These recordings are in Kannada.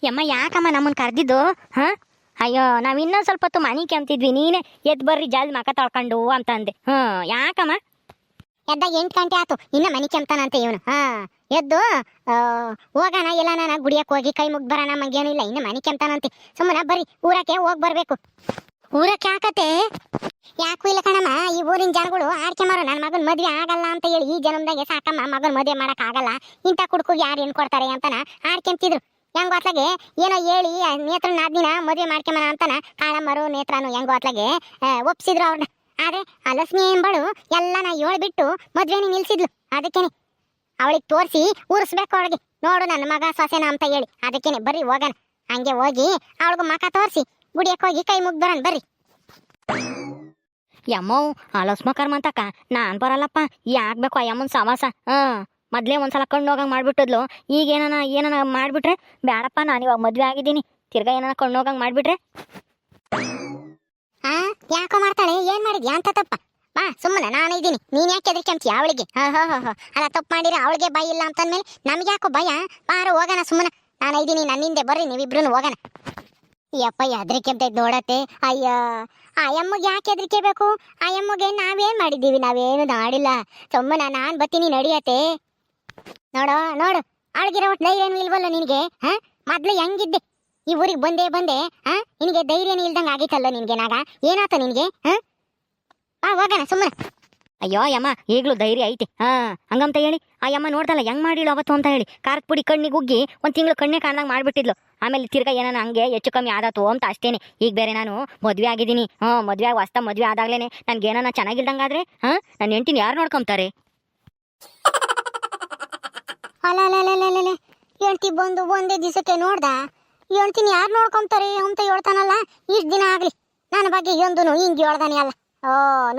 ಯಮ್ಮ ಯಾಕಮ್ಮ ನಮ್ಮನ್ನು ಕರೆದಿದ್ದು? ಹಾ, ಅಯ್ಯೋ ನಾವು ಇನ್ನೊಂದು ಸ್ವಲ್ಪ ಹೊತ್ತು ಮನೆ ಕೆಮ್ತಿದ್ವಿ, ನೀನೇ ಎದ್ದು ಬರ್ರಿ ಜಲ್ದಿ ಮಕ ತೊಳ್ಕೊಂಡು ಅಂತ ಅಂದೆ. ಯಾಕಮ್ಮ? ಎದ್ದಾಗ 8 ಗಂಟೆ ಆತು, ಇನ್ನ ಮನಿ ಕೆಮ್ತಾನಂತೆ ಇವನು. ಎದ್ದು ಹೋಗೋಣ ಎಲ್ಲ ನಾನು ಗುಡಿಯಕ್ಕೆ ಹೋಗಿ ಕೈ ಮುಗ್ದು ಬರೋಣ, ಮಂಗೇನು ಇಲ್ಲ, ಇನ್ನು ಮನಿ ಕೆಮ್ತಾನಂತೆ. ಸುಮ್ಮನೆ ಬರ್ರಿ ಊರಕ್ಕೆ ಹೋಗಿ ಬರ್ಬೇಕು. ಊರಕ್ಕೆ ಯಾಕತ್ತೆ? ಯಾಕೂ ಇಲ್ಲ ಕಣಮ್ಮ, ಈ ಊರಿನ ಜನಗಳು ಆಡ್ಕೆ ಮಾರೋ ನನ್ನ ಮಗನ ಮದ್ವೆ ಆಗಲ್ಲ ಅಂತ ಹೇಳಿ ಈ ಜನ್ಮದಾಗೆ ಸಾಕಮ್ಮ ಮಗನ ಮದುವೆ ಮಾಡಕ್ ಆಗಲ್ಲ, ಇಂಥ ಕುಡ್ಕುಗೆ ಯಾರು ಹೆಣ್ಣು ಕೊಡ್ತಾರೆ ಅಂತನ ಆಡ್ಕೆಂತಿದ್ರು. ಹೆಂಗೋ ಅತ್ಲಾಗೆ ಏನೋ ಹೇಳಿ ನೇತ್ರನ ದಿನ ಮದುವೆ ಮಾಡ್ಕೊಂಬನ ಅಂತಾನ ಕಾಳಮ್ಮರು ನೇತ್ರನು ಹೆಂಗೋ ಅತ್ಲಾಗೆ ಒಪ್ಸಿದ್ರು ಅವ್ರನ್ನ. ಆದ್ರೆ ಆ ಲಕ್ಷ್ಮಿ ಎಂಬಳು ಎಲ್ಲ ನಾ ಹೇಳ್ಬಿಟ್ಟು ಮದ್ವೆನಿ ನಿಲ್ಸಿದ್ಲು. ಅದಕ್ಕೇನೆ ಅವಳಿಗೆ ತೋರಿಸಿ ಊರಿಸ್ಬೇಕು ಅವಳಿಗೆ, ನೋಡು ನನ್ನ ಮಗ ಸೊಸೆನ ಅಂತ ಹೇಳಿ. ಅದಕ್ಕೇನೆ ಬರ್ರಿ ಹೋಗೋಣ, ಹಂಗೆ ಹೋಗಿ ಅವಳಿಗೂ ಮಕ ತೋರಿಸಿ ಗುಡಿಯಕ್ಕೆ ಹೋಗಿ ಕೈ ಮುಗ್ದು ಬರೋಣ ಬರ್ರಿ. ಯಮ್ಮೋ ಆಲೋಸ್ಮ ಕರ್ಮಂತಕ್ಕ ನಾನ್ ಬರಲ್ಲಪ್ಪ, ಯಾಕ್ಬೇಕು ಅಯ್ಯಮ್ಮನ ಸವಾಸ. ಮೊದ್ಲೇ ಒಂದ್ಸಲ ಕಣ್ಣು ಹೋಗಂಗೆ ಮಾಡ್ಬಿಟ್ಟದ್ಲು, ಈಗ ಏನನ ಮಾಡ್ಬಿಟ್ರೆ ಬೇಡಪ್ಪ, ನಾನು ಇವಾಗ ಮದ್ವೆ ಆಗಿದ್ದೀನಿ, ತಿರ್ಗಾ ಏನಾನ ಕಣ್ಣು ಹೋಗಂಗೆ ಮಾಡ್ಬಿಟ್ರೆ. ಯಾಕೋ ಮಾಡ್ತಾಳೆ, ಏನ್ ಮಾಡಿದ್ಯಾ ಅಂತ ತಪ್ಪ? ಬಾ ಸುಮ್ಮನೆ ನಾನು ಇದ್ದೀನಿ, ನೀನ್ ಯಾಕೆ ಎದ್ರಿಕೆಂತೀಯ ಅವಳಿಗೆ? ಅಲ್ಲ ತಪ್ಪು ಮಾಡಿರ ಅವಳಿಗೆ ಭಯ ಇಲ್ಲ ಅಂತಂದ್ಮೇಲೆ ನಮ್ಗೆ ಯಾಕೋ ಭಯ? ಬಾರು ಹೋಗೋಣ ಸುಮ್ಮನೆ, ನಾನು ಇದ್ದೀನಿ, ನನ್ನಿಂದೆ ಬರ್ರಿ ನೀವಿಬ್ರು ಹೋಗೋಣ. ಯಪ್ಪ ಎದ್ರಿಕೆಂತೈತ್ ನೋಡತ್ತೆ. ಅಯ್ಯ ಅಯ್ಯಮ್ಮಗೆ ಯಾಕೆ ಎದ್ರಿಕೆಬೇಕು? ಅಯ್ಯಮ್ಮಗೆ ನಾವೇನ್ ಮಾಡಿದ್ದೀವಿ? ನಾವೇನು ಮಾಡಿಲ್ಲ, ಸುಮ್ಮನೆ ನಾನು ಬರ್ತೀನಿ ನಡಿಯತ್ತೆ. ನೋಡು ನೋಡು, ಅವಳಿಗಿರೋ ಧೈರ್ಯನೂ ಇಲ್ವಲ್ಲ ನಿನಗೆ? ಮೊದ್ಲು ಹೆಂಗಿದ್ದೆ, ಈ ಊರಿಗೆ ಬಂದೆ ನಿನಗೆ ಧೈರ್ಯನೂ ಇಲ್ದಂಗೆ ಆಗಿತ್ತಲ್ಲ ನಿನಗೆ. ನಾಗ ಏನಾತ ನಿನಗೆ? ಹೋಗೋಣ ಸುಮ್ಮನೆ. ಅಯ್ಯೋ ಯಮ್ಮ ಈಗಲೂ ಧೈರ್ಯ ಐತಿ. ಹಂಗಂತ ಹೇಳಿ ಆ ಯಮ್ಮ ನೋಡ್ದಲ್ಲ ಹೆಂಗ್ ಮಾಡಿಳು ಅವತ್ತು ಅಂತ ಹೇಳಿ, ಖಾರದ ಪುಡಿ ಕಣ್ಣಿಗೆ ಉಗ್ಗಿ ಒಂದು ತಿಂಗಳು ಕಣ್ಣೇ ಕಾಣ್ದಂಗೆ ಮಾಡ್ಬಿಟ್ಟಿದ್ಲು. ಆಮೇಲೆ ತಿರ್ಗಾ ಏನಾನ ಹಂಗೆ ಹೆಚ್ಚು ಕಮ್ಮಿ ಆದತು ಅಂತ ಅಷ್ಟೇನೆ. ಈಗ ಬೇರೆ ನಾನು ಮದ್ವೆ ಆಗಿದ್ದೀನಿ, ಮದ್ವೆ ಆಗಿ ಹೊಸ್ತ ಮದ್ವೆ ಆದಾಗ್ಲೇನೆ ನನ್ಗೆ ಏನಾನ ಚೆನ್ನಾಗಿಲ್ದಂಗಾದ್ರೆ ನನ್ನ ಹೆಂಡತಿನ ಯಾರು ನೋಡ್ಕೊಂತಾರೆ? ಅಲ್ಲ ಹೆಂಡತಿ ಬಂದು ಒಂದೇ ದಿವಸಕ್ಕೆ ನೋಡ್ದ, ಹೆಂಡ್ತಿನ ಯಾರು ನೋಡ್ಕೊಂತಾರೆ ಅಂತ ಹೇಳ್ತಾನಲ್ಲ. ಇಷ್ಟು ದಿನ ಆಗ್ಲಿ ನನ್ನ ಬಗ್ಗೆ ಒಂದೂ ಹಿಂಗೆ ಹೇಳ್ದಾನೆ ಅಲ್ಲ.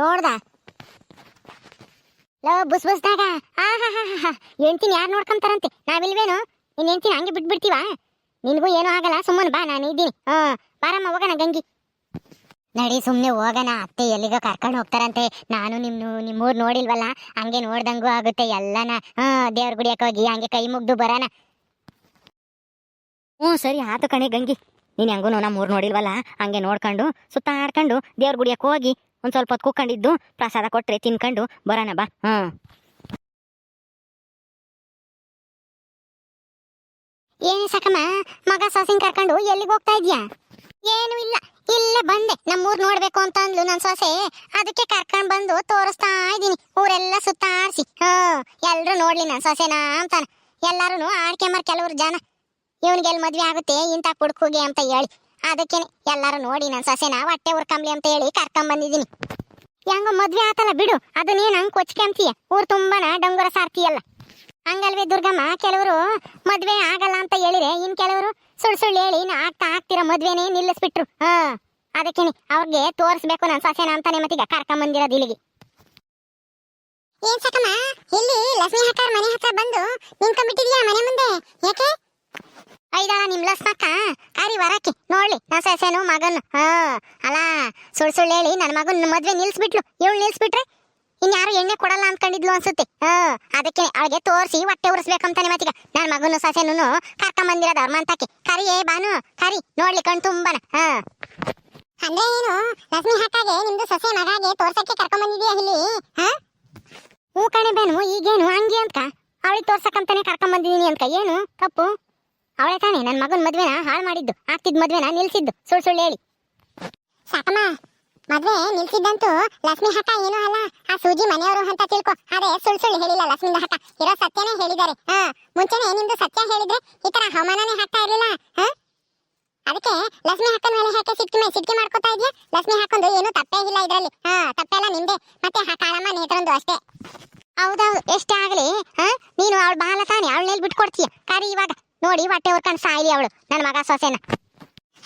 ನೋಡ್ದ ಬುಸ್ ಬಸ್ದಾಗ ಹೆಂಡ್ತಿನ ಯಾರು ನೋಡ್ಕೊಂತಾರಂತೆ, ನಾವಿಲ್ವೇನು? ನಿನ್ನ ಹೆಂಡ್ತಿನ ಹಂಗೆ ಬಿಟ್ಬಿಡ್ತೀವ? ನಿನಗೂ ಏನೂ ಆಗಲ್ಲ, ಸುಮ್ಮನೆ ಬಾ, ನಾನು ಇದ್ದೀನಿ. ಬಾರಮ್ಮ ಹೋಗೋಣ ಗಂಗಿ. ನಡಿ ಸುಮ್ಮನೆ ಹೋಗೋಣ, ಅತ್ತೆ ಎಲ್ಲಿಗ ಕರ್ಕೊಂಡು ಹೋಗ್ತಾರಂತೆ. ನಾನು ನಿಮ್ಮೂರು ನೋಡಿಲ್ವಲ್ಲ, ಹಂಗೆ ನೋಡ್ದಂಗೂ ಆಗುತ್ತೆ ಎಲ್ಲನ. ದೇವ್ರ ಗುಡಿಯಕ್ಕೆ ಹೋಗಿ ಹಂಗೆ ಕೈ ಮುಗ್ದು ಬರೋಣ. ಸರಿ ಆತು ಕಣೆ ಗಂಗಿ, ನೀನು ಹೆಂಗೂ ನಮ್ಮೂರು ನೋಡಿಲ್ವಲ್ಲ, ಹಂಗೆ ನೋಡ್ಕೊಂಡು ಸುತ್ತಾಡ್ಕೊಂಡು ದೇವ್ರ ಗುಡಿಯಕ್ಕೆ ಹೋಗಿ ಒಂದು ಸ್ವಲ್ಪ ಹೊತ್ತು ಕೂತ್ಕೊಂಡಿದ್ದು ಪ್ರಸಾದ ಕೊಟ್ರೆ ತಿನ್ಕೊಂಡು ಬರೋಣ ಬಾ. ಏನು ಸಾಕಮ್ಮ, ಮಗ ಸೊಸೆನ್ ಕರ್ಕೊಂಡು ಎಲ್ಲಿಗೆ ಹೋಗ್ತಾ ಇದ್ಯಾ? ಏನು ಇಲ್ಲ, ಇಲ್ಲೇ ಬಂದೆ, ನಮ್ಮೂರು ನೋಡ್ಬೇಕು ಅಂತ ಅಂದ್ಲು ನನ್ನ ಸೊಸೆ, ಅದಕ್ಕೆ ಕರ್ಕೊಂಡು ಬಂದು ತೋರಿಸ್ತಾ ಇದ್ದೀನಿ ಊರೆಲ್ಲ ಸುತ್ತಾಡಿಸಿ. ಎಲ್ರು ನೋಡ್ಲಿ ನನ್ನ ಸೊಸೆನ ಅಂತಾನ. ಎಲ್ಲಾರು ಆಡ್ಕೆಮಾರ್ ಕೆಲವ್ರು ಜನ ಇವನಿಗೆಲ್ಲಿ ಮದ್ವೆ ಆಗುತ್ತೆ ಇಂಥ ಕುಡ್ಕುಗೆ ಅಂತ ಹೇಳಿ, ಅದಕ್ಕೇನೆ ಎಲ್ಲಾರು ನೋಡಿ ನನ್ನ ಸೊಸೆನ ಹೊಟ್ಟೆ ಉರ್ಕಂಬ್ಲಿ ಅಂತ ಹೇಳಿ ಕರ್ಕೊಂಡ್ ಬಂದಿದ್ದೀನಿ. ಹೆಂಗೋ ಮದ್ವೆ ಆತಲ್ಲ ಬಿಡು, ಅದನ್ನೇನು ಹಂಗೆ ಕೊಚ್ಕೊಂತೀಯ, ಊರು ತುಂಬಾನ ಡಂಗುರ ಸಾರ್ತೀಯಲ್ಲ. ಹಂಗಲ್ವೇ ದುರ್ಗಮ್ಮ, ಕೆಲವರು ಮದ್ವೆ ಆಗಲ್ಲ ಅಂತ ಹೇಳಿದ್ರೆ ಇನ್ ಕೆಲವರು ಸುಳ್ಳು ಹೇಳಿ ಆಗ್ತಿರೋ ಮದ್ವೆನೇ ನಿಲ್ಲಿಸ್ಬಿಟ್ರು. ಅದಕ್ಕೇನೆ ಅವ್ರಿಗೆ ತೋರಿಸ್ಬೇಕು ನನ್ನ ಸೊಸೆನ ಅಂತಾನೆ ಮತ್ತೀಗ ಕರ್ಕೊಂಡ್ ಬಂದಿರೋದು ಇಲ್ಲಿಗೆ. ಏನ್ ಸಕಮ್ಮ, ಇಲ್ಲಿ ಲಕ್ಷ್ಮಿ ಹಕ್ಕಾರ ಮನೆ ಹತ್ರ ಬಂದು ನಿಂತ್ಕೊಂಡ್ಬಿಟ್ಟಿದ್ಯಾ ಮನೆ ಮುಂದೆ? ಯಾಕೆ? ಐದಾಳ ನಿಮ್ ಲಕ್ಷ್ಮಕ್ಕ ಕಾರಿ ವರಕ್ಕೆ ನೋಡ್ಲಿ ನನ್ನ ಸೊಸೆನು ಮಗನು. ಅಲ್ಲ ಸುಳ್ಳು ಹೇಳಿ ನನ್ನ ಮಗನ ಮದ್ವೆ ನಿಲ್ಸ್ಬಿಟ್ಲು. ಇವಳು ನಿಲ್ಸ್ಬಿಟ್ರೆ ಇನ್ಯಾರು ಎಣ್ಣೆ ಕೊಡಲ್ಲ ಅನ್ಕೊಂಡಿದ್ಲು ಅನ್ಸುತ್ತೆ. ಅದಕ್ಕೆ ಅವಳಿಗೆ ತೋರಿಸಿ ಹೊಟ್ಟೆ ಉರಿಸ್ಬೇಕಂತಾನೆ ಮತ್ತೀಗ ನನ್ನ ಮಗನು ಸೊಸೆನು ಕರ್ಕೊಂಡ್ ಬಂದಿರೋದು ಅವ್ರ ಮಂತಕ್ಕೆ. ಕರಿಯೇ ಬಾನು, ಕರಿ ನೋಡ್ಲಿ ಕಣ್ ತುಂಬನ. ಅಂದ್ರೆ ಏನು ಲಕ್ಷ್ಮಿ ಹಕ್ಕಾಗೆ ನಿಮ್ದು ಸೊಸೆ ಮಗಾಗೆ ತೋರ್ಸಕ್ಕೆ ಕರ್ಕೊಂಡ್ ಬಂದಿದ್ಯಾ ಇಲ್ಲಿ? ಹ್ಞೂ ಕಣೆ ಬೇನು, ಈಗೇನು ಹಂಗೆ ಅಂತ ಅವಳಿಗೆ ತೋರ್ಸಕ್ಕಂತಾನೆ ಕರ್ಕೊಂಡ್ ಬಂದಿದ್ದೀನಿ ಅಂತ ಏನು ತಪ್ಪು? ಅವಳೇ ತಾನೇ ನನ್ನ ಮಗನ ಮದ್ವೆನ ಹಾಳು ಮಾಡಿದ್ದು, ಆಗ್ತಿದ್ ಮದ್ವೆನ ನಿಲ್ಸಿದ್ದು ಸುಳ್ಳು ಹೇಳಿ. ಸಾಕಮ್ಮ, ಮದ್ವೆ ನಿಲ್ಸಿದ್ದಂತೂ ಲಕ್ಷ್ಮಿ ಹಕ್ಕ ಏನೂ ಅಲ್ಲ, ಆ ಸೂಜಿ ಮನೆಯವರು ಅಂತ ತಿಳ್ಕೊ. ಅದೇ ಸುಳ್ಳು ಹೇಳಿಲ್ಲ ಲಕ್ಷ್ಮಿ ಹಕ್ಕ, ಇರೋ ಸತ್ಯನೇ ಹೇಳಿದ್ದಾರೆ. ಮುಂಚೆನೆ ನಿಮ್ದು ಸತ್ಯ ಹೇಳಿದ್ರೆ ಈ ತರ ಅವಮಾನನೇ ಹಾಕ್ತಾ ಇರ್ಲಿಲ್ಲ. ಅದಕ್ಕೆ ಲಕ್ಷ್ಮಿ ಹಕ್ಕನ ಮೇಲೆ ಯಾಕೆ ಸಿಟ್ಟಿ ಮಾಡ್ಕೊತಾ ಇದ್ಯಾ? ಲಕ್ಷ್ಮಿ ಹಕ್ಕೊಂದು ಏನು ತಪ್ಪೇ ಇಲ್ಲ ಇದ್ರಲ್ಲಿ. ತಪ್ಪೆಲ್ಲ ನಿಮ್ದೆ, ಮತ್ತೆ ಕಾಳಮ್ಮ ನೇತ್ರಂದು ಅಷ್ಟೇ. ಹೌದೌದು, ಎಷ್ಟೇ ಆಗಲಿ ನೀನು ಅವಳು ಬಾಲ ತಾನೆ, ಅವಳನ್ನೆಲ್ಲಿ ಬಿಟ್ಕೊಡ್ತೀಯ? ಕರಿ ಇವಾಗ ನೋಡಿ ಹೊಟ್ಟೆ ಹುರ್ಕೊಂಡು ಸಾಯ್ಲಿ ಅವಳು ನನ್ನ ಮಗ ಸೊಸೆನ.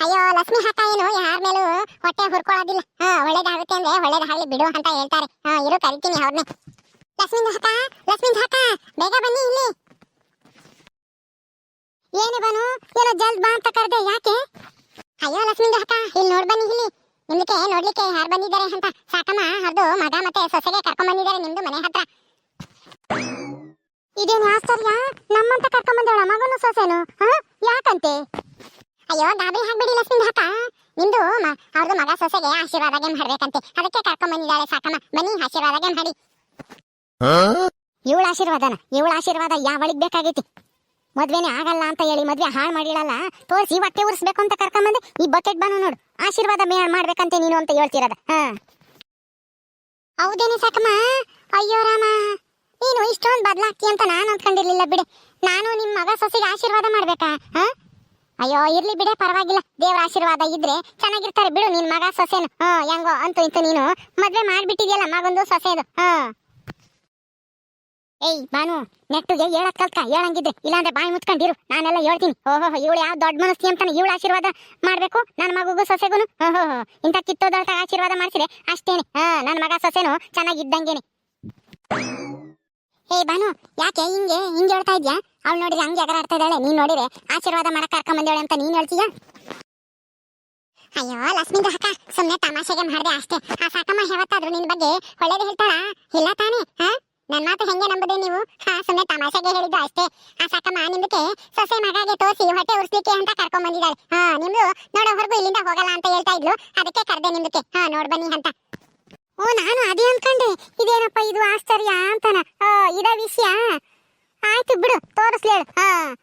ಅಯ್ಯೋ ಲಕ್ಷ್ಮಿ ಹಕ್ಕ ಏನು ಯಾರ ಮೇಲೂ ಹೊಟ್ಟೆ ಹುರ್ಕೊಳ್ಳೋದಿಲ್ಲ. ಒಳ್ಳೇದಾಗುತ್ತೆ ಅಂದ್ರೆ ಒಳ್ಳೇದಾಗಲಿ ಬಿಡು ಅಂತ ಹೇಳ್ತಾರೆ. ಇರು ಕರಿತೀನಿ ಅವ್ರನ್ನೇ. ಲಕ್ಷ್ಮಿ ಹಕ್ಕ ಬೇಗ ಬನ್ನಿ ಇಲ್ಲಿ. ಏನು ಬನು, ಏನೋ ಜಲ್ದ್ ಬಾ ಅಂತ ಕರೆದೆ, ಯಾಕೆ? ಅಯ್ಯೋ ಲಕ್ಷ್ಮಿ ಹಕ್ಕ ಇಲ್ಲಿ ನೋಡ್ ಬನ್ನಿ, ಇಲ್ಲಿ ನಿಮ್ಗೆ ನೋಡ್ಲಿಕ್ಕೆ ಯಾರು ಬಂದಿದ್ದಾರೆ ಅಂತ. ಸಾಕಮ್ಮ ಅವ್ರದ್ದು ಮಗ ಮತ್ತೆ ಸೊಸೆಗೆ ಕರ್ಕೊಂಡ್ ಬಂದಿದ್ದಾರೆ ನಿಮ್ದು ಮನೆ ಹತ್ರ. ಇದೇನು ಆಶ್ಚರ್ಯ, ನಮ್ಮಂತ ಕರ್ಕೊಂಡ್ ಬಂದವಳ ಮಗನು ಸೊಸೆನು? ಯಾಕಂತೆ? ಅಯ್ಯೋ ಗಾಬರಿ ಹಾಕ್ಬಿಡಿ ಲಕ್ಷ್ಮಿ ಅಕ್ಕ. ನಿಮ್ದು ಅವ್ರದ್ದು ಮಗ ಸೊಸೆಗೆ ಆಶೀರ್ವಾದಗೆ ಮಾಡ್ಬೇಕಂತೆ, ಅದಕ್ಕೆ ಕರ್ಕೊಂಡ್ ಬಂದಿದ್ದಾಳೆ ಸಾಕಮ್ಮ. ಬನ್ನಿ ಆಶೀರ್ವಾದಗೆ ಮಾಡಿ. ಇವಳ ಆಶೀರ್ವಾದ ಯಾವಳಿಗೆ ಬೇಕಾಗೈತಿ? ಮದ್ವೆನೇ ಆಗಲ್ಲ ಅಂತ ಹೇಳಿ ಮದ್ವೆ ಹಾಳು ಮಾಡಿಡಲ್ಲ, ತೋರಿಸಿ ಹೊಟ್ಟೆ ಉರ್ಸ್ಬೇಕು ಅಂತ ಕರ್ಕೊಂಬಂದೆ. ಈ ಬಕೆಟ್ ಬಾನು ನೋಡು, ಆಶೀರ್ವಾದ ಮಾಡ್ಬೇಕಂತೆ ನೀನು ಅಂತ ಹೇಳ್ತಿರದ. ಹೌದೇನೆ ಸಾಕಮ್ಮ. ಅಯ್ಯೋ ರಾಮ, ನೀನು ಇಷ್ಟೊಂದು ಬದಲಾಗ್ತಿ ಅಂತ ನಾನು ಅಂದ್ಕೊಂಡಿರ್ಲಿಲ್ಲ ಬಿಡೆ. ನಾನು ನಿಮ್ಮ ಮಗ ಸೊಸೆಗೆ ಆಶೀರ್ವಾದ ಮಾಡ್ಬೇಕಾ? ಅಯ್ಯೋ ಇರ್ಲಿ ಬಿಡೆ, ಪರವಾಗಿಲ್ಲ. ದೇವ್ರ ಆಶೀರ್ವಾದ ಇದ್ರೆ ಚೆನ್ನಾಗಿರ್ತಾರೆ ಬಿಡು. ನಿನ್ ಮಗ ಸೊಸೆನು ಹೆಂಗೋ ಅಂತೂ ಇಂತೂ ನೀನು ಮದ್ವೆ ಮಾಡ್ಬಿಟ್ಟಿದ್ಯಲ್ಲ ಮಗೊಂದು ಸೊಸೆದು. ಏಯ್ ಬಾನು, ನೆಟ್ಟುಗೆ ಹೇಳಕ್ ಕಲ್ತ್ಕ, ಹೇಳಂಗಿದ್ರೆ. ಇಲ್ಲಾಂದ್ರೆ ಬಾಯಿ ಮುಚ್ಕೊಂಡಿರು, ನಾನೆಲ್ಲ ಹೇಳ್ತೀನಿ. ಓಹೋ ಇವಳು ಯಾವ ದೊಡ್ಡ ಮನಸ್ಸಿ ಅಂತಾನೆ ಇವಳು ಆಶೀರ್ವಾದ ಮಾಡ್ಬೇಕು ನನ್ನ ಮಗುಗೂ ಸೊಸೆಗುನು. ಓಹೋ ಇಂಥ ಕಿತ್ತೋದಳ್ತ ಆಶೀರ್ವಾದ ಮಾಡ್ಸಿದ್ರೆ ಅಷ್ಟೇನೆ. ನನ್ನ ಮಗ ಸೊಸೆನು ಚೆನ್ನಾಗಿದ್ದಂಗೇನೆ. ಏಯ್ ಬಾನು, ಯಾಕೆ ಹಿಂಗೆ ಹೇಳ್ತಾ ಇದ್ಯಾ? ಅವ್ಳು ನೋಡಿದ್ರೆ ಹಂಗೆ ಎಗರಾಡ್ತಾ ಇದ್ದಾಳೆ, ನೀನ್ ನೋಡಿದ್ರೆ ಆಶೀರ್ವಾದ ಮಾಡಕ್ ಕರ್ಕೊಂಬಂದೇಳೆ ಅಂತ ನೀನ್ ಹೇಳ್ತೀಯಾ? ಅಯ್ಯೋ ಲಕ್ಷ್ಮೀದ ಅಕ್ಕ, ಸುಮ್ನೆ ತಮಾಷೆಗೆ ಮಾಡ್ದೆ ಅಷ್ಟೇ. ಆ ಸಾಕಮ್ಮ ಯಾವತ್ತಾದ್ರೂ ನಿನ್ ಬಗ್ಗೆ ಒಳ್ಳೇದು ಹೇಳ್ತಾಳ? ಇಲ್ಲ ತಾನೇ? ನನ್ ಮಾತು ಹೆಂಗೆ ನಂಬದೆ ನೀವು? ಸುಮ್ನೆ ತಮಾಷೆಗೆ ಹೇಳಿದ್ದು ಅಷ್ಟೇ. ಆ ಸಾಕಮ್ಮ ನಿಮ್ದಕ್ಕೆ ಸೊಸೆ ಮಗಾಗೆ ತೋರಿಸಿ ಹೊಟ್ಟೆ ಉರ್ಸ್ಲಿಕ್ಕೆ ಅಂತ ಕರ್ಕೊಂಡ್ ಬಂದಿದ್ದಾಳೆ. ನಿಮ್ದು ನೋಡೋ ಹೊರಗು ಇಲ್ಲಿಂದ ಹೋಗಲ್ಲ ಅಂತ ಹೇಳ್ತಾ ಇದ್ಲು, ಅದಕ್ಕೆ ಕರ್ದೆ ನಿಮ್ದಕ್ಕೆ ನೋಡ್ ಬನ್ನಿ ಅಂತ. ಓ ನಾನು ಅದೇ ಅನ್ಕೊಂಡೆ, ಇದೇನಪ್ಪ ಇದು ಆಶ್ಚರ್ಯ ಅಂತಾನ. ಇದ ವಿಷಯ. ಆಯ್ತು ಬಿಡು, ತೋರಿಸ್ಲೇಳು.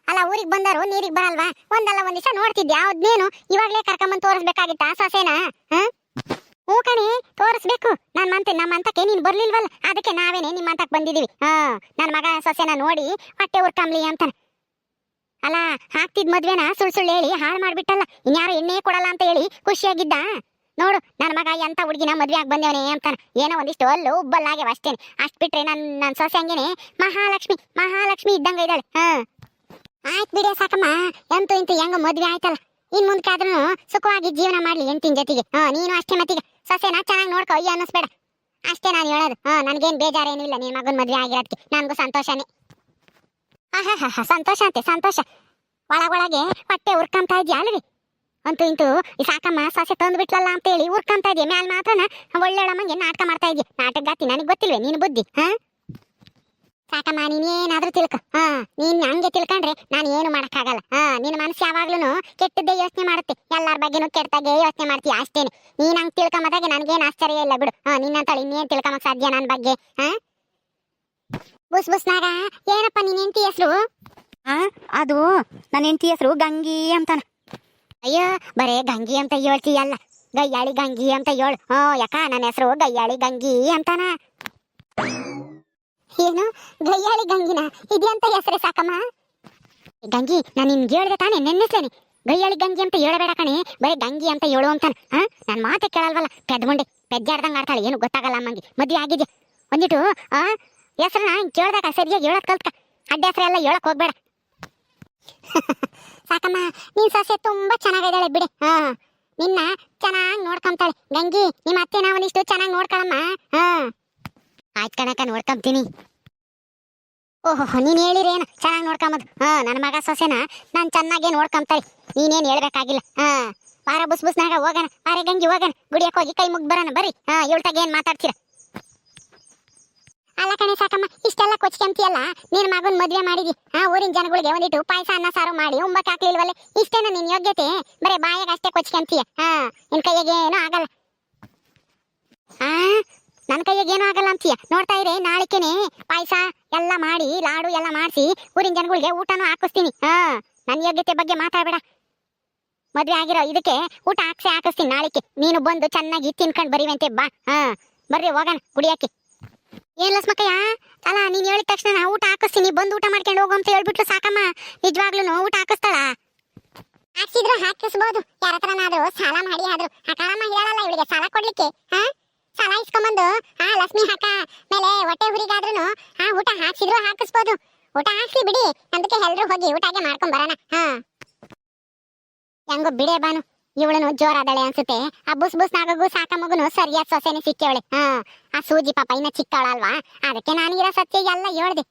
ಅಲ್ಲ ಊರಿಗೆ ಬಂದರು ನೀರಿಗೆ ಬರಲ್ವಾ? ಒಂದಲ್ಲ ಒಂದ್ ದಿವಸ ನೋಡ್ತಿದ್ದೆ, ಯಾವ್ದೇನು ಇವಾಗ್ಲೇ ಕರ್ಕೊಂಬಂದ್ ತೋರಿಸ್ಬೇಕಾಗಿತ್ತ ಸೊಸೆನ? ಹ್ಞೂ ಕಣೆ, ತೋರಿಸ್ಬೇಕು. ನಮ್ಮ ಅಂತಕ್ಕೆ ನೀನ್ ಬರ್ಲಿಲ್ವಲ್ಲ, ಅದಕ್ಕೆ ನಾವೇನೆ ನಿಮ್ಮ ಅಂತಕ್ ಬಂದಿದೀವಿ. ನನ್ ಮಗ ಸೊಸೆನ ನೋಡಿ ಹೊಟ್ಟೆ ಉರ್ಕಂಬ್ಲಿ ಅಂತಾನ. ಅಲ್ಲ ಹಾಕ್ತಿದ್ ಮದ್ವೆನ ಸುಳ್ಳು ಹೇಳಿ ಹಾಳು ಮಾಡ್ಬಿಟ್ಟಲ್ಲ. ಇನ್ಯಾರು ಎಣ್ಣೆ ಕೊಡಲ್ಲ ಅಂತ ಹೇಳಿ ಖುಷಿಯಾಗಿದ್ದ. ನೋಡು ನನ್ನ ಮಗ ಎಂತ ಹುಡುಗಿನ ಮದ್ವೆ ಆಗಿ ಬಂದೇವನೇ ಅಂತಾನ. ಏನೋ ಒಂದಿಷ್ಟು ಅಲ್ಲು ಉಬ್ಬಲ್ಲಾಗ್ಯವ ಅಷ್ಟೇನೆ. ಅಷ್ಟ್ ಬಿಟ್ರೆ ನನ್ನ ಸೊಸೆ ಹಂಗೇನೆ ಮಹಾಲಕ್ಷ್ಮಿ ಇದ್ದಂಗ ಇದ್ದಾಳೆ. ಆಯ್ತು ಬಿಡಿ ಸಾಕಮ್ಮ, ಎಂತೂ ಇಂತೂ ಹೆಂಗ ಮದ್ವೆ ಆಯ್ತಲ್ಲ, ಇನ್ ಮುಂದಕ್ಕಾದ್ರೂ ಸುಖವಾಗಿ ಜೀವನ ಮಾಡ್ಲಿ ಹೆಂಡತಿನ ಜೊತೆಗೆ. ನೀನು ಅಷ್ಟೇ ಮತ್ತೀಗ ಸೊಸೆನ ಚೆನ್ನಾಗಿ ನೋಡ್ಕೊ, ಅಯ್ಯ ಅನ್ನಿಸ್ಬೇಡ ಅಷ್ಟೇ ನಾನು ಹೇಳೋದು. ನನ್ಗೇನ್ ಬೇಜಾರೇನಿಲ್ಲ, ನಿನ್ ಮಗನ್ ಮದ್ವೆ ಆಗಿರೋದಕ್ಕೆ ನನ್ಗೂ ಸಂತೋಷನೇ. ಸಂತೋಷ ಅಂತೆ ಸಂತೋಷ. ಒಳಗೊಳಗೆ ಹೊಟ್ಟೆ ಉರ್ಕಂತ ಇದ್ಯಾ ಅಲ್ರಿ? ಅಂತೂ ಇಂತೂ ಈ ಸಾಕಮ್ಮ ಸೊಸೆ ತಂದು ಬಿಟ್ಲಲ್ಲ ಅಂತ ಹೇಳಿ ಉರ್ಕಂತ ಇದೆಯಾ ಮ್ಯಾಲ್ ಮಾತ್ರನ ಒಳ್ಳೆಳಮ್ಮಂಗೆ ನಾಟಕ ಮಾಡ್ತಾ ಇದೆಯಾ? ನಾಟಕಗಾತಿ ನನಗೆ ಗೊತ್ತಿಲ್ವೇ ನಿನ್ ಬುದ್ಧಿ? ಸಾಕಮ್ಮ ನೀನೇನಾದ್ರೂ ತಿಳ್ಕ. ನೀನ್ ಹಂಗೆ ತಿಳ್ಕೊಂಡ್ರೆ ನಾನು ಏನು ಮಾಡಕ್ಕಾಗಲ್ಲ. ನಿನ್ನ ಮನಸ್ಸು ಯಾವಾಗ್ಲೂ ಕೆಟ್ಟದ್ದೇ ಯೋಚನೆ ಮಾಡುತ್ತೆ, ಎಲ್ಲಾರ ಬಗ್ಗೆನೂ ಕೆಟ್ಟದಾಗೆ ಯೋಚನೆ ಮಾಡ್ತೀಯ ಅಷ್ಟೇನೆ. ನೀನ್ ಹಂಗ್ ತಿಳ್ಕೊಂಬದಾಗೆ ನನ್ಗೇನ್ ಆಶ್ಚರ್ಯ ಇಲ್ಲ ಬಿಡು. ನಿನ್ನಂತಳು ಇನ್ನೇನ್ ತಿಳ್ಕೊಂಬಕ್ ಸಾಧ್ಯ ನನ್ ಬಗ್ಗೆ? ಬುಸ್ನಾಗ ಏನಪ್ಪ ನಿನ್ ಹೆಂಡತಿ ಹೆಸರು? ಅದು ನನ್ನ ಹೆಂಡತಿ ಹೆಸರು ಗಂಗಿ ಅಂತಾನ. ಅಯ್ಯೋ ಬರೇ ಗಂಗಿ ಅಂತ ಹೇಳ್ತೀಯಲ್ಲ, ಗಯ್ಯಾಳಿ ಗಂಗಿ ಅಂತ ಹೇಳು. ಯಾಕ ನನ್ನ ಹೆಸರು ಗಯ್ಯಾಳಿ ಗಂಗಿ ಅಂತಾನ. ಏನು ಗಯ್ಯಾಳಿ ಗಂಗಿನ? ಇದೆಂತ ಹೆಸರೇ ಸಾಕಮ್ಮ? ಗಂಗಿ ನಾನು ನಿನ್ಗೆ ಹೇಳ್ದೆ ತಾನೆ ನೆನ್ನೆಸ್ಲೇನೆ, ಗಯ್ಯಾಳಿ ಗಂಗಿ ಅಂತ ಹೇಳಬೇಡ ಕಣೆ, ಬರೀ ಗಂಗಿ ಅಂತ ಹೇಳು ಅಂತಾನ. ನನ್ನ ಮಾತೆ ಕೇಳಲ್ವಲ್ಲ, ಪೆದ್ಮುಂಡೆ ಪೆದ್ದಾಡ್ದಂಗೆ ಆಡ್ತಾಳೆ, ಏನು ಗೊತ್ತಾಗಲ್ಲ ಅಮ್ಮಂಗೆ. ಮದ್ವೆ ಆಗಿದ್ಯಾ ಒಂದಿಟ್ಟು ಹೆಸರನ್ನ ಕೇಳ್ದಾಗ ಸರಿಯಾಗಿ ಹೇಳಕ್ ಕಲ್ತ್ಕ, ಅಡ್ಡ ಹೆಸರೆಲ್ಲ ಹೇಳಕ್ ಹೋಗ್ಬೇಡ. ಸಾಕಮ್ಮ ನೀನ್ ಸೊಸೆ ತುಂಬಾ ಚೆನ್ನಾಗಿದ್ದಾಳೆ ಬಿಡೆ. ನಿನ್ನ ಚೆನ್ನಾಗಿ ನೋಡ್ಕೊಂತಾಳೆ ಗಂಗಿ. ನಿಮ್ಮ ಅತ್ತೆ ನಾವೊಂದಿಷ್ಟು ಚೆನ್ನಾಗಿ ನೋಡ್ಕೊಳಮ್ಮ. ಆಯ್ತು ಕಣಕ, ನೋಡ್ಕೊಂತೀನಿ. ಓಹೋ ನೀನ್ ಹೇಳಿರೇನು ಚೆನ್ನಾಗಿ ನೋಡ್ಕೊಂಬದು? ನನ್ನ ಮಗ ಸೊಸೆನ ನಾನ್ ಚೆನ್ನಾಗೇ ನೋಡ್ಕೊಂತಾರೆ, ನೀನೇನ್ ಹೇಳ್ಬೇಕಾಗಿಲ್ಲ. ಪಾರ ಬುಸ್ನಾಗ ಹೋಗೋಣ, ಪಾರೆ ಗಂಗಿ ಹೋಗೋಣ, ಗುಡಿಯಕ್ಕೆ ಹೋಗಿ ಕೈ ಮುಗ್ ಬರೋಣ ಬರ್ರಿ. ಇವಳ್ತಾಗ ಏನ್ ಮಾತಾಡ್ತೀರ? ಅಲ್ಲ ಕಣೆ ಸಾಕಮ್ಮ, ಇಷ್ಟೆಲ್ಲ ಕೊಚ್ಕೊಂತಿಯಲ್ಲ, ನಿನ್ ಮಗನ್ ಮದ್ವೆ ಮಾಡಿದಿ, ಊರಿನ ಜನಗಳಿಗೆ ಒಂದಿಟ್ಟು ಪಾಯಸ ಅನ್ನ ಸಾರು ಮಾಡಿ ಉಂಬಕ್ ಹಾಕ್ಲಿಲ್ವಲ್ಲ? ಇಷ್ಟೇನ ನಿನ್ ಯೋಗ್ಯತೆ? ಬರೇ ಬಾಯಾಗ ಅಷ್ಟೇ ಕೊಚ್ಕೊಂತೀಯ. ನಿನ್ ಕೈಯಾಗ ಏನೂ ಆಗಲ್ಲ. ನನ್ನ ಕೈಯಾಗ ಏನೂ ಆಗಲ್ಲ ಅಂತೀಯ? ನೋಡ್ತಾ ಇರೇ, ನಾಳಿಕೆನೆ ಪಾಯಸ ಎಲ್ಲ ಮಾಡಿ ಲಾಡು ಎಲ್ಲ ಮಾಡಿಸಿ ಊರಿನ ಜನಗಳಿಗೆ ಊಟನೂ ಹಾಕಿಸ್ತೀನಿ. ನನ್ನ ಯೋಗ್ಯತೆ ಬಗ್ಗೆ ಮಾತಾಡ್ಬೇಡ. ಮದ್ವೆ ಆಗಿರೋ ಇದಕ್ಕೆ ಊಟ ಹಾಕಿಸ್ತೀನಿ ನಾಳಿಕೆ. ನೀನು ಬಂದು ಚೆನ್ನಾಗಿ ತಿನ್ಕೊಂಡ್ ಬರೀವಂತೆ ಬಾ. ಬರ್ರಿ ಹೋಗೋಣ ಕುಡಿಯಕ್ಕೆ. ಏನ್ ಲಸ್ಮಕ್ಕಯ್ಯ, ಅಲ್ಲ ನೀನ್ ಹೇಳಿದ ತಕ್ಷಣ ಊಟ ಹಾಕಿಸ್ತೀನಿ, ಬಂದು ಊಟ ಮಾಡ್ಕೊಂಡು ಹೋಗು ಅಂತ ಹೇಳ್ಬಿಟ್ಲು ಸಾಕಮ್ಮ. ನಿಜವಾಗ್ಲೂ ಊಟ ಹಾಕಿಸ್ತಾಳ? ಹಾಕ್ಸಿದ್ರು ಹಾಕಿಸ್ಬೋದು, ಯಾರ ಹತ್ರನಾದ್ರೂ ಸಾಲ ಮಾಡಿ ಆದ್ರು. ಆ ಕಾಳಮ್ಮ ಹೇಳಲ್ಲ ಇವಳಿಗೆ ಸಾಲ ಕೊಡ್ಲಿಕ್ಕೆ. ಸಾಲ ಇಸ್ಕೊಂಬಂದು ಲಕ್ಷ್ಮಿ ಹಾಕ ಮೇಲೆ ಹೊಟ್ಟೆ ಹುರಿಗಾದ್ರೂ ಊಟ ಹಾಕ್ಸಿದ್ರು ಹಾಕಿಸ್ಬೋದು. ಊಟ ಹಾಕ್ಸಿ ಬಿಡಿ, ಅದಕ್ಕೆ ಎಲ್ರು ಹೋಗಿ ಊಟಗೆ ಮಾಡ್ಕೊಂಡ್ ಬರೋಣ. ಹೆಂಗೋ ಬಿಡೆ ಬಾನು, ಇವಳನು ಜೋರಾದಳೆ ಅನ್ಸುತ್ತೆ. ಆ ಬುಸ್ನಾಗು ಸಾಕಮ್ಮಗುನು ಸರಿಯಾದ ಸೊಸೆನೆ ಸಿಕ್ಕವಳೆ. ಆ ಸೂಜಿ ಪಾಪ ಇನ್ನ ಚಿಕ್ಕವಳಲ್ವಾ, ಅದಕ್ಕೆ ನಾನಿರೋ ಸತ್ಯ ಎಲ್ಲ ಹೇಳ್ದೆ.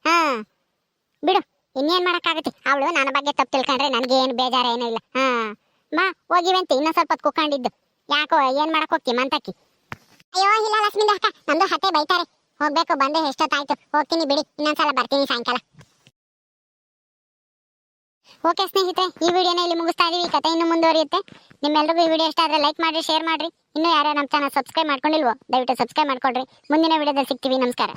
ಬಿಡು, ಇನ್ನೇನ್ ಮಾಡಕ್ಕಾಗತ್ತೆ? ಅವಳು ನನ್ನ ಬಗ್ಗೆ ತಪ್ಪು ತಿಳ್ಕೊಂಡ್ರೆ ನನಗೇನು ಬೇಜಾರ ಏನೂ ಇಲ್ಲ. ಬಾ ಹೋಗಿವಂತೆ, ಇನ್ನೂ ಸ್ವಲ್ಪ ಹೊತ್ತು ಕುಕ್ಕೊಂಡಿದ್ದು. ಯಾಕೋ ಏನ್ ಮಾಡಕ್ ಹೋಗ್ತಿ ಮಂತಕ್ಕಿ? ಅಯ್ಯೋ ಇಲ್ಲ ಲಕ್ಷ್ಮೀದ ಅಕ್ಕ, ನಮ್ದು ಹತ್ತೆ ಬೈತಾರೆ. ಹೋಗ್ಬೇಕು, ಬಂದೆ ಎಷ್ಟೊತ್ತಾಯ್ತು. ಹೋಗ್ತೀನಿ ಬಿಡಿ, ಇನ್ನೊಂದ್ಸಲ ಬರ್ತೀನಿ ಸಾಯಂಕಾಲ. ಓಕೆ ಸ್ನೇಹಿತರೆ, ಈ ವಿಡಿಯೋನ ಇಲ್ಲಿ ಮುಗಿಸ್ತಾ ಇದೀವಿ. ಈ ಕಥೆ ಇನ್ನು ಮುಂದುವರಿಯುತ್ತೆ. ನಿಮ್ಮೆಲ್ಲರಿಗೂ ಈ ವಿಡಿಯೋ ಇಷ್ಟ ಆದ್ರೆ ಲೈಕ್ ಮಾಡ್ರಿ, ಶೇರ್ ಮಾಡ್ರಿ. ಇನ್ನೂ ಯಾರ್ಯಾರು ನಮ್ಮ ಚಾನಲ್ ಸಬ್ಸ್ಕ್ರೈಬ್ ಮಾಡ್ಕೊಂಡಿಲ್ವೋ ದಯವಿಟ್ಟು ಸಬ್ಸ್ಕ್ರೈಬ್ ಮಾಡ್ಕೊಳ್ರಿ. ಮುಂದಿನ ವಿಡಿಯೋದಲ್ಲಿ ಸಿಗ್ತೀವಿ. ನಮಸ್ಕಾರ.